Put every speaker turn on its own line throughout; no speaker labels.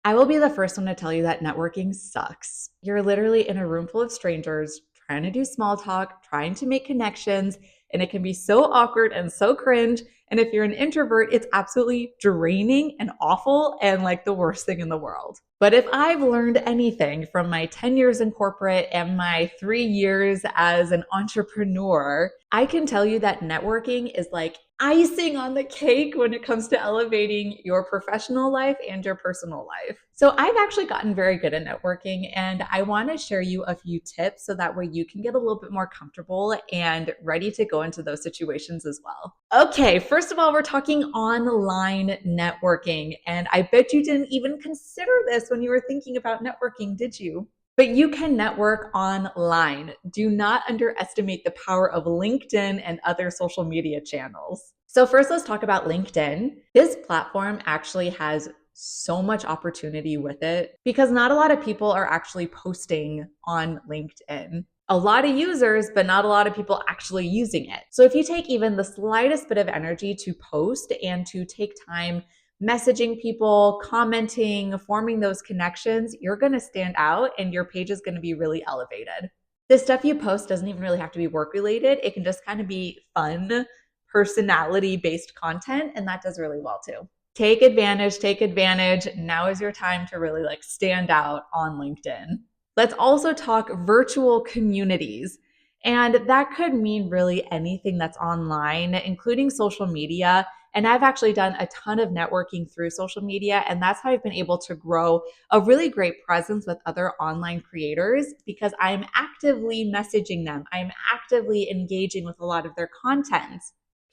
I will be the first one to tell you that networking sucks. You're literally in a room full of strangers trying to do small talk, trying to make connections, and it can be so awkward and so cringe. And if you're an introvert, it's absolutely draining and awful and like the worst thing in the world. But if I've learned anything from my 10 years in corporate and my 3 years as an entrepreneur, I can tell you that networking is like icing on the cake when it comes to elevating your professional life and your personal life. So I've actually gotten very good at networking, and I want to share you a few tips so that way you can get a little bit more comfortable and ready to go into those situations as well. Okay, first of all, we're talking online networking, and I bet you didn't even consider this when you were thinking about networking, did you? But you can network online. Do not underestimate the power of LinkedIn and other social media channels. So, first, let's talk about LinkedIn. This platform actually has so much opportunity with it because not a lot of people are actually posting on LinkedIn. A lot of users, but not a lot of people actually using it. So, if you take even the slightest bit of energy to post and to take time messaging people, commenting, forming those connections, you're going to stand out and your page is going to be really elevated. The stuff you post doesn't even really have to be work related. It can just kind of be fun, personality based content, and that does really well too. Take advantage, take advantage. Now is your time to really like stand out on LinkedIn. Let's also talk virtual communities. And that could mean really anything that's online, including social media. And I've actually done a ton of networking through social media. And that's how I've been able to grow a really great presence with other online creators because I'm actively messaging them. I'm actively engaging with a lot of their content.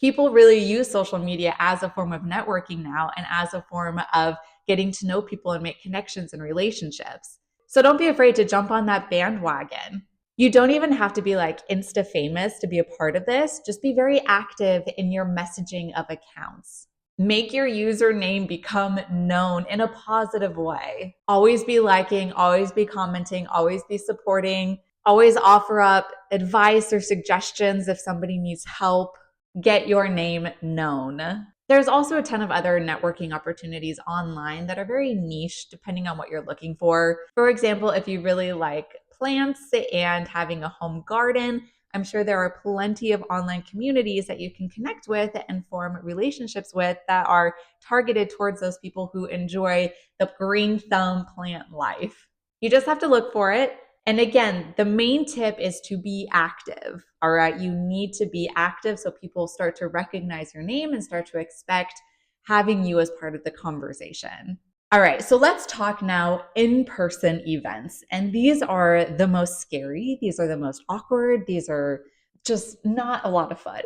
People really use social media as a form of networking now and as a form of getting to know people and make connections and relationships. So don't be afraid to jump on that bandwagon. You don't even have to be like Insta famous to be a part of this. Just be very active in your messaging of accounts. Make your username become known in a positive way. Always be liking, always be commenting, always be supporting, always offer up advice or suggestions if somebody needs help. Get your name known. There's also a ton of other networking opportunities online that are very niche depending on what you're looking for. For example, if you really like plants and having a home garden, I'm sure there are plenty of online communities that you can connect with and form relationships with that are targeted towards those people who enjoy the green thumb plant life. You just have to look for it. And again, the main tip is to be active. All right. You need to be active so people start to recognize your name and start to expect having you as part of the conversation. All right. So let's talk now in-person events. And these are the most scary. These are the most awkward. These are just not a lot of fun.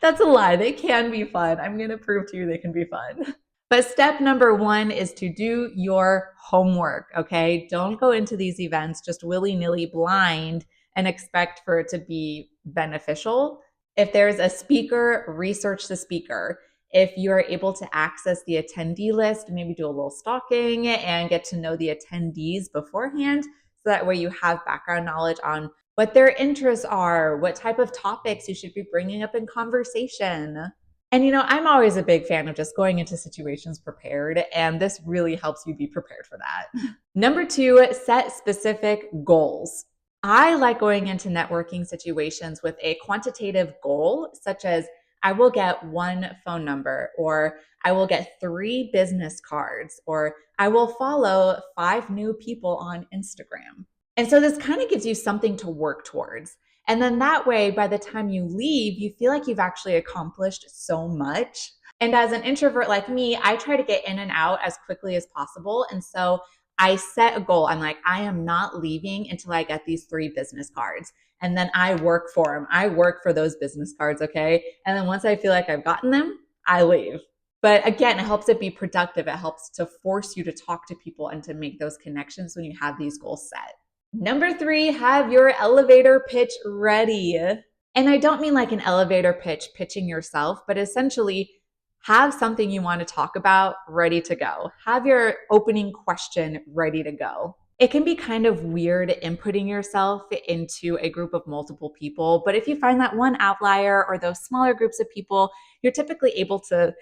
That's a lie. They can be fun. I'm going to prove to you they can be fun. But step number one is to do your homework, okay? Don't go into these events just willy-nilly blind and expect for it to be beneficial. If there's a speaker, research the speaker. If you're able to access the attendee list, maybe do a little stalking and get to know the attendees beforehand. So that way you have background knowledge on what their interests are, what type of topics you should be bringing up in conversation. And I'm always a big fan of just going into situations prepared, and this really helps you be prepared for that. Number two, set specific goals. I like going into networking situations with a quantitative goal, such as I will get one phone number, or I will get 3 business cards, or I will follow 5 new people on Instagram. And so this kind of gives you something to work towards. And then that way, by the time you leave, you feel like you've actually accomplished so much. And as an introvert like me, I try to get in and out as quickly as possible. And so I set a goal. I'm like, I am not leaving until I get these 3 business cards. And then I work for them. I work for those business cards, okay? And then once I feel like I've gotten them, I leave. But again, it helps it be productive. It helps to force you to talk to people and to make those connections when you have these goals set. Number 3, have your elevator pitch ready. And I don't mean like an elevator pitch, pitching yourself, but essentially have something you want to talk about ready to go. Have your opening question ready to go. It can be kind of weird inputting yourself into a group of multiple people, but if you find that one outlier or those smaller groups of people, you're typically able to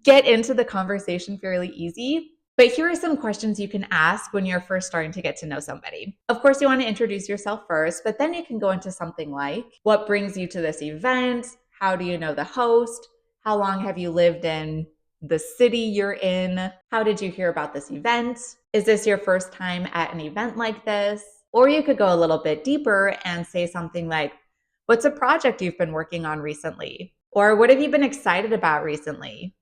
get into the conversation fairly easy. But here are some questions you can ask when you're first starting to get to know somebody. Of course, you want to introduce yourself first, but then you can go into something like, what brings you to this event? How do you know the host? How long have you lived in the city you're in? How did you hear about this event? Is this your first time at an event like this? Or you could go a little bit deeper and say something like, what's a project you've been working on recently? Or what have you been excited about recently?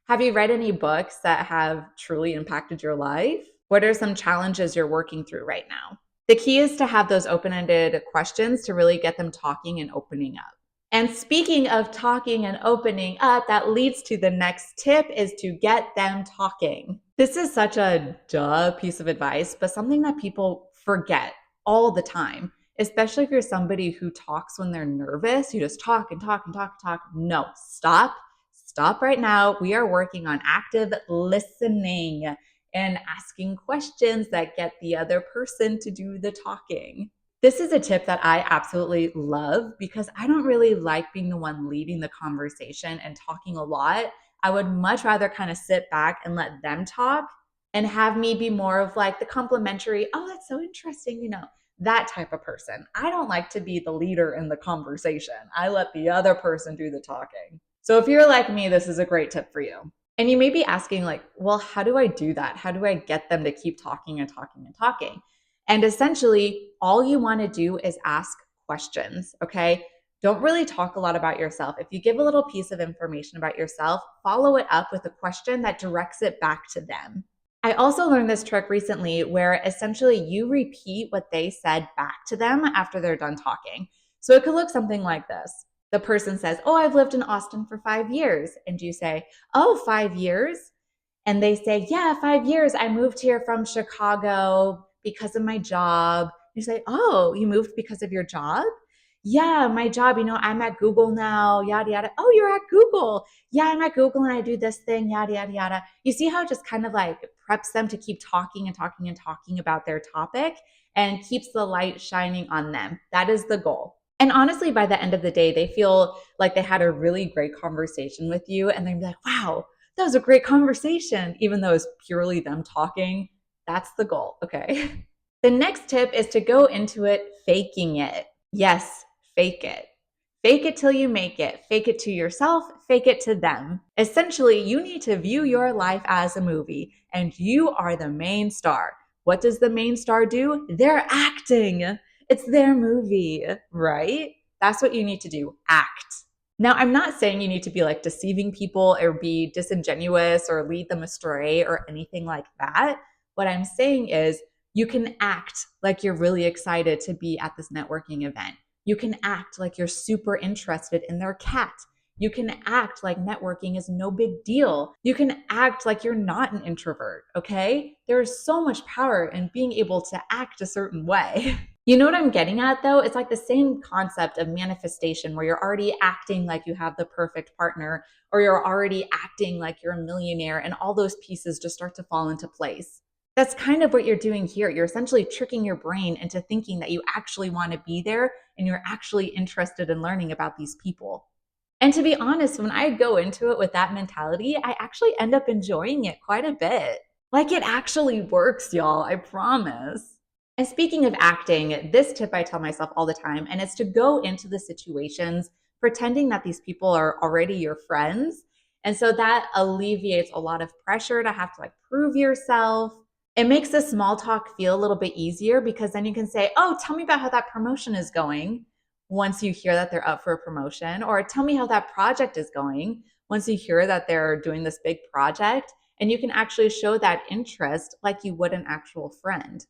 Have you read any books that have truly impacted your life? What are some challenges you're working through right now? The key is to have those open-ended questions to really get them talking and opening up. And speaking of talking and opening up, that leads to the next tip is to get them talking. This is such a duh piece of advice, but something that people forget all the time, especially if you're somebody who talks when they're nervous. You just talk and talk and talk and talk. No, stop. Stop right now. We are working on active listening and asking questions that get the other person to do the talking. This is a tip that I absolutely love because I don't really like being the one leading the conversation and talking a lot. I would much rather kind of sit back and let them talk and have me be more of like the complimentary, oh, that's so interesting, that type of person. I don't like to be the leader in the conversation. I let the other person do the talking. So if you're like me, this is a great tip for you. And you may be asking like, well, how do I do that? How do I get them to keep talking and talking and talking? And essentially, all you want to do is ask questions, okay? Don't really talk a lot about yourself. If you give a little piece of information about yourself, follow it up with a question that directs it back to them. I also learned this trick recently where essentially you repeat what they said back to them after they're done talking. So it could look something like this. The person says, oh, I've lived in Austin for 5 years. And you say, oh, 5 years? And they say, yeah, 5 years. I moved here from Chicago because of my job. You say, oh, you moved because of your job? Yeah, my job, I'm at Google now, yada, yada. Oh, you're at Google. Yeah, I'm at Google and I do this thing, yada, yada, yada. You see how it just kind of like preps them to keep talking and talking and talking about their topic and keeps the light shining on them. That is the goal. And honestly, by the end of the day, they feel like they had a really great conversation with you and they'd be like, wow, that was a great conversation, even though it's purely them talking. That's the goal, okay? The next tip is to go into it faking it. Yes, fake it. Fake it till you make it. Fake it to yourself, fake it to them. Essentially, you need to view your life as a movie, and you are the main star. What does the main star do? They're acting. It's their movie, right? That's what you need to do, act. Now, I'm not saying you need to be like deceiving people or be disingenuous or lead them astray or anything like that. What I'm saying is you can act like you're really excited to be at this networking event. You can act like you're super interested in their cat. You can act like networking is no big deal. You can act like you're not an introvert, okay? There is so much power in being able to act a certain way. You know what I'm getting at though? It's like the same concept of manifestation where you're already acting like you have the perfect partner or you're already acting like you're a millionaire and all those pieces just start to fall into place. That's kind of what you're doing here. You're essentially tricking your brain into thinking that you actually want to be there and you're actually interested in learning about these people. And to be honest, when I go into it with that mentality, I actually end up enjoying it quite a bit. Like it actually works, y'all, I promise. And speaking of acting, this tip I tell myself all the time, and it's to go into the situations pretending that these people are already your friends. And so that alleviates a lot of pressure to have to like prove yourself. It makes the small talk feel a little bit easier because then you can say, oh, tell me about how that promotion is going once you hear that they're up for a promotion, or tell me how that project is going once you hear that they're doing this big project. And you can actually show that interest like you would an actual friend.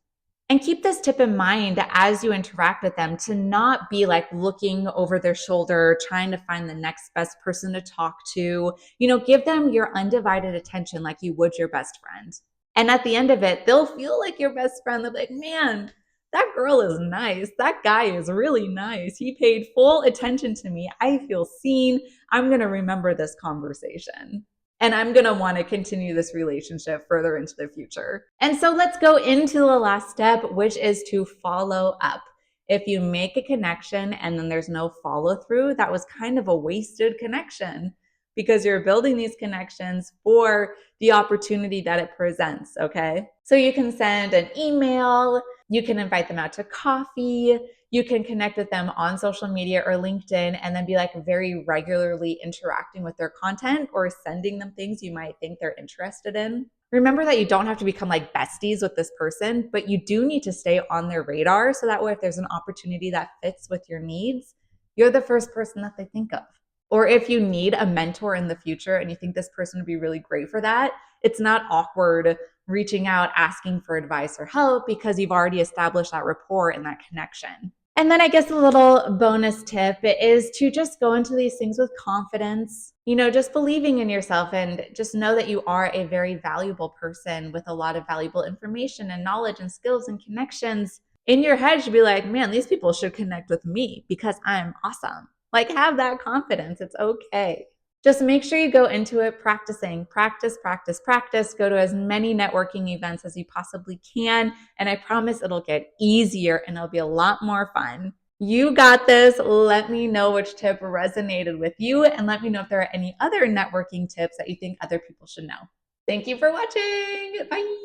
And keep this tip in mind as you interact with them to not be like looking over their shoulder, trying to find the next best person to talk to. Give them your undivided attention like you would your best friend. And at the end of it, they'll feel like your best friend. They'll be like, man, that girl is nice. That guy is really nice. He paid full attention to me. I feel seen. I'm going to remember this conversation. And I'm going to want to continue this relationship further into the future. And so let's go into the last step, which is to follow up. If you make a connection and then there's no follow through, that was kind of a wasted connection. because you're building these connections for the opportunity that it presents, okay? So you can send an email, you can invite them out to coffee, you can connect with them on social media or LinkedIn and then be like very regularly interacting with their content or sending them things you might think they're interested in. Remember that you don't have to become like besties with this person, but you do need to stay on their radar so that way if there's an opportunity that fits with your needs, you're the first person that they think of. Or if you need a mentor in the future and you think this person would be really great for that, it's not awkward reaching out, asking for advice or help because you've already established that rapport and that connection. And then I guess a little bonus tip is to just go into these things with confidence, just believing in yourself and just know that you are a very valuable person with a lot of valuable information and knowledge and skills and connections. In your head, you should be like, man, these people should connect with me because I'm awesome. Like, have that confidence. It's okay. Just make sure you go into it practicing, practice, practice, practice. Go to as many networking events as you possibly can. And I promise it'll get easier and it'll be a lot more fun. You got this. Let me know which tip resonated with you and let me know if there are any other networking tips that you think other people should know. Thank you for watching. Bye.